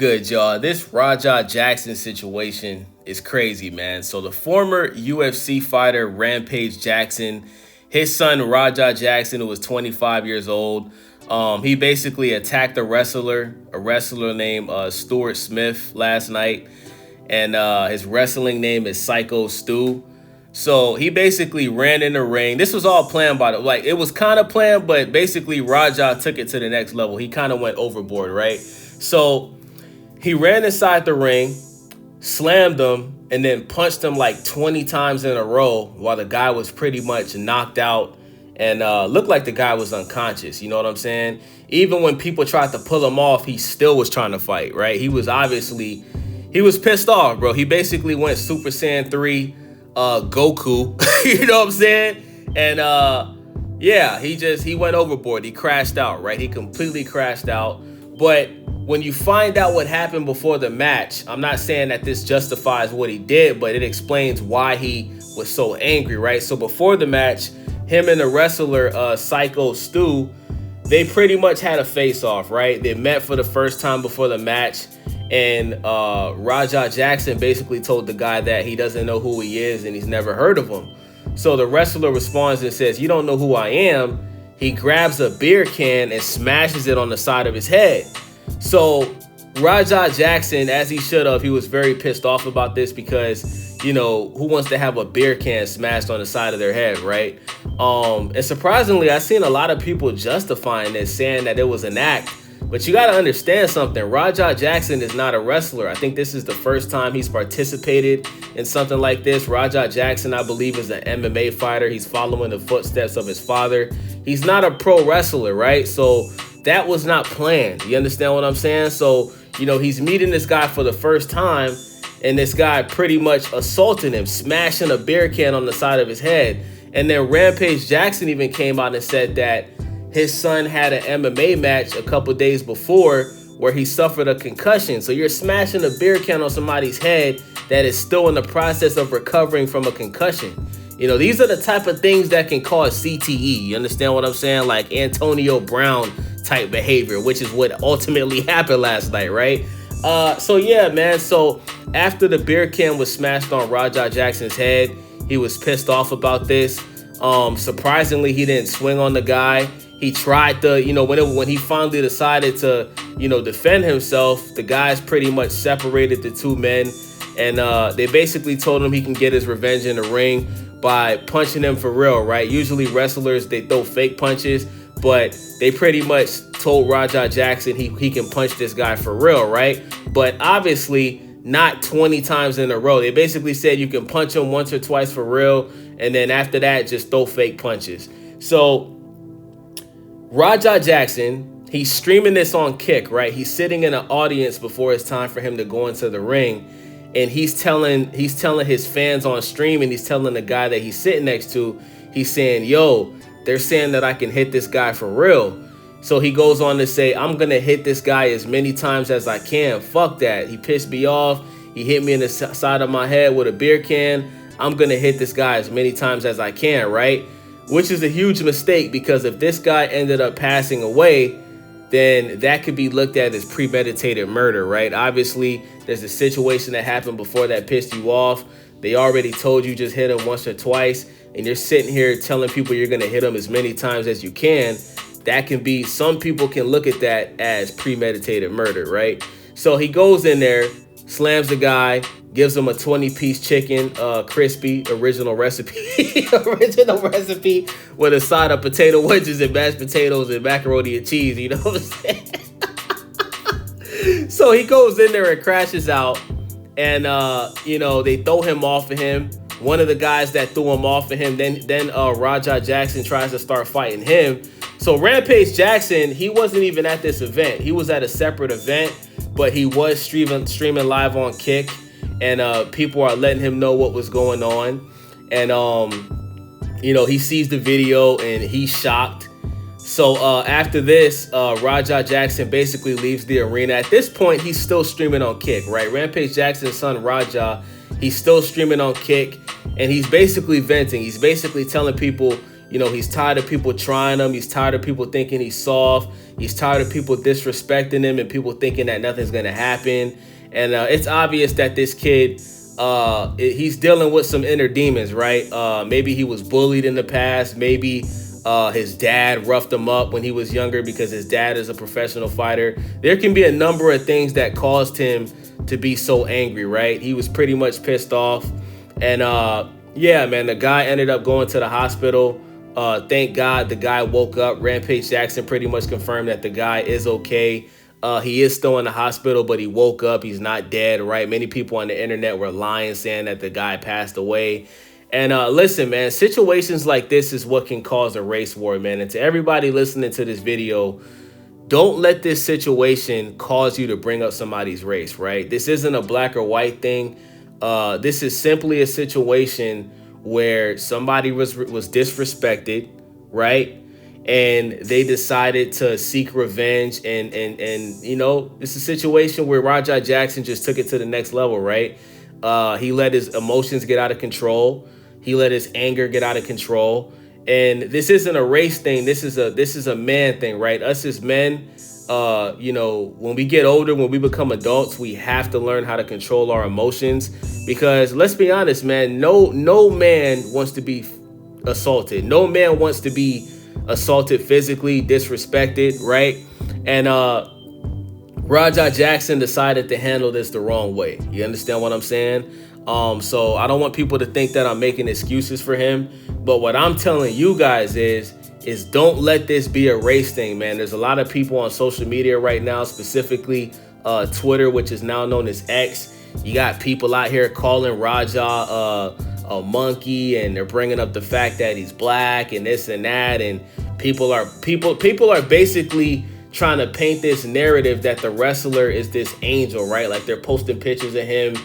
good, y'all? This Raja Jackson situation is crazy, man. So the former UFC fighter Rampage Jackson, his son Raja Jackson, who was 25 years old, he basically attacked a wrestler named Stuart Smith last night, and his wrestling name is Psycho Stu. So he basically ran in the ring. This was all planned by it was kind of planned, but basically Raja took it to the next level. He kind of went overboard, right? So he ran inside the ring, slammed him, and then punched him like 20 times in a row while the guy was pretty much knocked out and looked like the guy was unconscious. You know what I'm saying? Even when people tried to pull him off, he still was trying to fight, right? He was pissed off, bro. He basically went Super Saiyan 3 Goku, you know what I'm saying? And yeah, he went overboard. He crashed out, right? He completely crashed out. But when you find out what happened before the match, I'm not saying that this justifies what he did, but it explains why he was so angry, right? So before the match, him and the wrestler Psycho Stu, they pretty much had a face-off, right? They met for the first time before the match, and Raja Jackson basically told the guy that he doesn't know who he is and he's never heard of him. So the wrestler responds and says, "You don't know who I am." He grabs a beer can and smashes it on the side of his head. So Raja Jackson, as he should have, he was very pissed off about this because, you know, who wants to have a beer can smashed on the side of their head, right? And surprisingly, I've seen a lot of people justifying this, saying that it was an act. But you got to understand something. Raja Jackson is not a wrestler. I think this is the first time he's participated in something like this. Raja Jackson, I believe, is an MMA fighter. He's following the footsteps of his father. He's not a pro wrestler, right? So that was not planned. You understand what I'm saying? So, you know, he's meeting this guy for the first time, and this guy pretty much assaulting him, smashing a beer can on the side of his head. And then Rampage Jackson even came out and said that his son had an MMA match a couple days before where he suffered a concussion. So you're smashing a beer can on somebody's head that is still in the process of recovering from a concussion. You know, these are the type of things that can cause CTE. You understand what I'm saying? Like Antonio Brown type behavior, which is what ultimately happened last night, right? So yeah, man. So after the beer can was smashed on Raja Jackson's head, he was pissed off about this. Surprisingly, he didn't swing on the guy. He tried to, you know, when he finally decided to, you know, defend himself, the guys pretty much separated the two men, and they basically told him he can get his revenge in the ring by punching him for real, right? Usually wrestlers, they throw fake punches, but they pretty much told Raja Jackson he can punch this guy for real, right? But obviously not 20 times in a row. They basically said you can punch him once or twice for real, and then after that, just throw fake punches. So Raja Jackson, he's streaming this on Kick, right? He's sitting in an audience before it's time for him to go into the ring, and he's telling his fans on stream, and he's telling the guy that he's sitting next to, he's saying, "Yo, they're saying that I can hit this guy for real." So he goes on to say, "I'm gonna hit this guy as many times as I can. Fuck that. He pissed me off. He hit me in the side of my head with a beer can. I'm gonna hit this guy as many times as I can," right? Which is a huge mistake, because if this guy ended up passing away, then that could be looked at as premeditated murder, right? Obviously, there's a situation that happened before that pissed you off. They already told you just hit him once or twice, and you're sitting here telling people you're going to hit him as many times as you can. That can be, some people can look at that as premeditated murder, right? So he goes in there, slams the guy, gives him a 20-piece chicken, crispy, original recipe, with a side of potato wedges and mashed potatoes and macaroni and cheese, you know what I'm saying? So he goes in there and crashes out, and, you know, they throw him off of him. One of the guys that threw him off of him, then Raja Jackson tries to start fighting him. So Rampage Jackson, he wasn't even at this event. He was at a separate event, but he was streaming live on Kick. And people are letting him know what was going on. And, you know, he sees the video and he's shocked. So after this, Raja Jackson basically leaves the arena. At this point, he's still streaming on Kick, right? Rampage Jackson's son, Raja, he's still streaming on Kick. And he's basically venting. He's basically telling people, He's tired of people trying him. He's tired of people thinking he's soft. He's tired of people disrespecting him and people thinking that nothing's going to happen. And it's obvious that this kid, he's dealing with some inner demons, right? Maybe he was bullied in the past. Maybe his dad roughed him up when he was younger because his dad is a professional fighter. There can be a number of things that caused him to be so angry, right? He was pretty much pissed off. And yeah, man, the guy ended up going to the hospital. Thank God the guy woke up. Rampage Jackson pretty much confirmed that the guy is okay. He is still in the hospital, but he woke up. He's not dead, right? Many people on the internet were lying, saying that the guy passed away. And listen, man, situations like this is what can cause a race war, man. And to everybody listening to this video, don't let this situation cause you to bring up somebody's race, right? This isn't a black or white thing. This is simply a situation where somebody was disrespected, right? And they decided to seek revenge. And it's a situation where Raja Jackson just took it to the next level, right? He let his emotions get out of control. He let his anger get out of control. And this isn't a race thing. This is a man thing, right? Us as men, when we get older, when we become adults, we have to learn how to control our emotions. Because let's be honest, man, no man wants to be assaulted. No man wants to be assaulted physically, disrespected, right? And Raja Jackson decided to handle this the wrong way. You understand what I'm saying? So I don't want people to think that I'm making excuses for him. But what I'm telling you guys is don't let this be a race thing, man. There's a lot of people on social media right now, specifically Twitter, which is now known as X. You got people out here calling Raja a monkey, and they're bringing up the fact that he's black and this and that. And people are basically trying to paint this narrative that the wrestler is this angel, right? Like they're posting pictures of him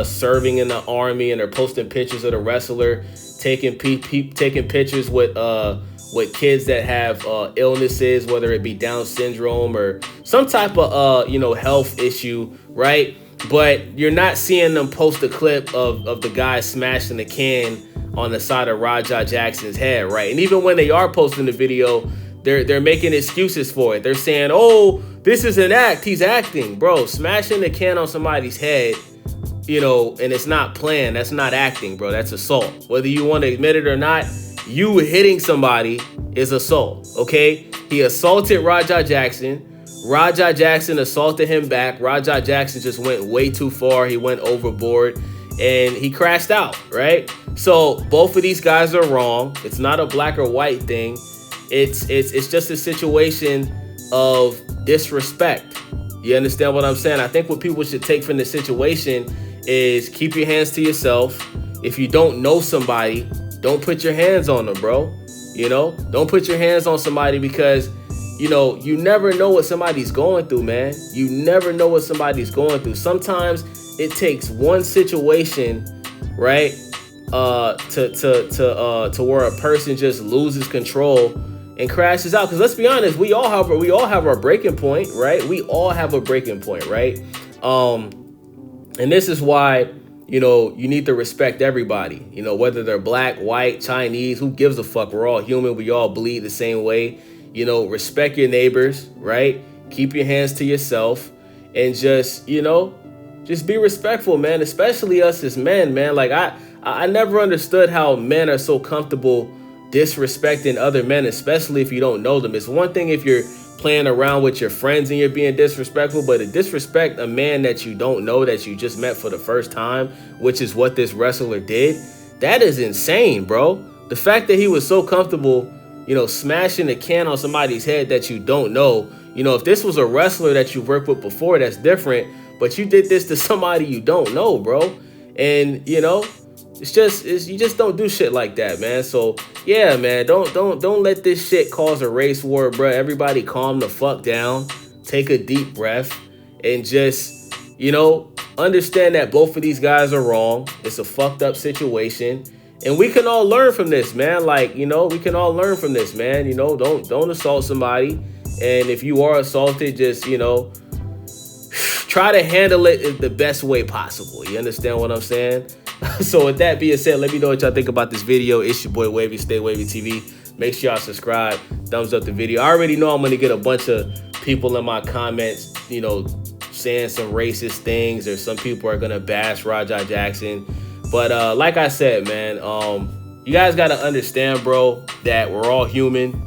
serving in the army, and they're posting pictures of the wrestler taking pictures with kids that have illnesses, whether it be Down syndrome or some type of health issue, right? But you're not seeing them post a clip of the guy smashing the can on the side of Raja Jackson's head, right? And even when they are posting the video, they're making excuses for it. They're saying, "Oh, this is an act. He's acting." Bro, smashing the can on somebody's head, and it's not planned. That's not acting, bro. That's assault. Whether you want to admit it or not, you hitting somebody is assault, okay? He assaulted Raja Jackson. Raja Jackson assaulted him back. Raja Jackson just went way too far. He went overboard and he crashed out, right? So both of these guys are wrong. It's not a black or white thing. It's just a situation of disrespect. You understand what I'm saying? I think what people should take from this situation is keep your hands to yourself. If you don't know somebody, don't put your hands on them, bro. Don't put your hands on somebody because, you never know what somebody's going through, man. You never know what somebody's going through. Sometimes it takes one situation, right, to where a person just loses control and crashes out. Because let's be honest, we all have our breaking point, right? We all have a breaking point, right? And this is why, you need to respect everybody, whether they're black, white, Chinese, who gives a fuck? We're all human. We all bleed the same way. Respect your neighbors, right? Keep your hands to yourself and just be respectful, man, especially us as men, man. Like I never understood how men are so comfortable disrespecting other men, especially if you don't know them. It's one thing if you're playing around with your friends and you're being disrespectful, but to disrespect a man that you don't know, that you just met for the first time, which is what this wrestler did, that is insane, bro. The fact that he was so comfortable, smashing a can on somebody's head that you don't know, if this was a wrestler that you've worked with before, that's different, but you did this to somebody you don't know, bro. And, you just don't do shit like that, man. So yeah, man, don't let this shit cause a race war, bro. Everybody calm the fuck down, take a deep breath, and just, understand that both of these guys are wrong. It's a fucked up situation, and we can all learn from this, man. Like, we can all learn from this, man. Don't assault somebody, and if you are assaulted, just try to handle it the best way possible. You understand what I'm saying? So with that being said, let me know what y'all think about this video. It's your boy Wavy, Stay Wavy TV. Make sure y'all subscribe, thumbs up the video. I already know I'm going to get a bunch of people in my comments, you know, saying some racist things, or some people are going to bash Raja Jackson. But like I said, man, you guys got to understand, bro, that we're all human.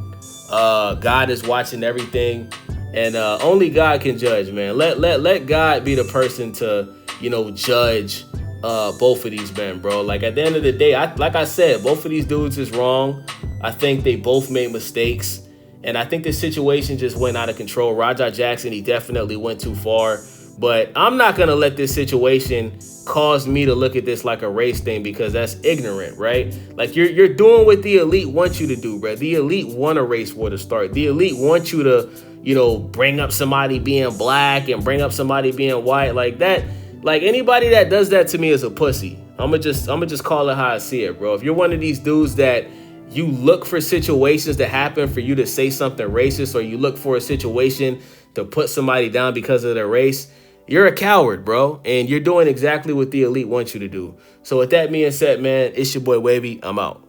God is watching everything, and only God can judge, man. Let God be the person to, you know, judge both of these men, bro. Like, at the end of the day, like I said, both of these dudes is wrong. I think they both made mistakes, and I think this situation just went out of control. Raja Jackson, he definitely went too far, but I'm not gonna let this situation cause me to look at this like a race thing, because that's ignorant, right? Like, you're doing what the elite wants you to do, bro. The elite want a race war to start. The elite want you to, you know, bring up somebody being black and bring up somebody being white like that. Like, anybody that does that to me is a pussy. I'ma just call it how I see it, bro. If you're one of these dudes that you look for situations to happen for you to say something racist, or you look for a situation to put somebody down because of their race, you're a coward, bro. And you're doing exactly what the elite wants you to do. So with that being said, man, it's your boy Wavy. I'm out.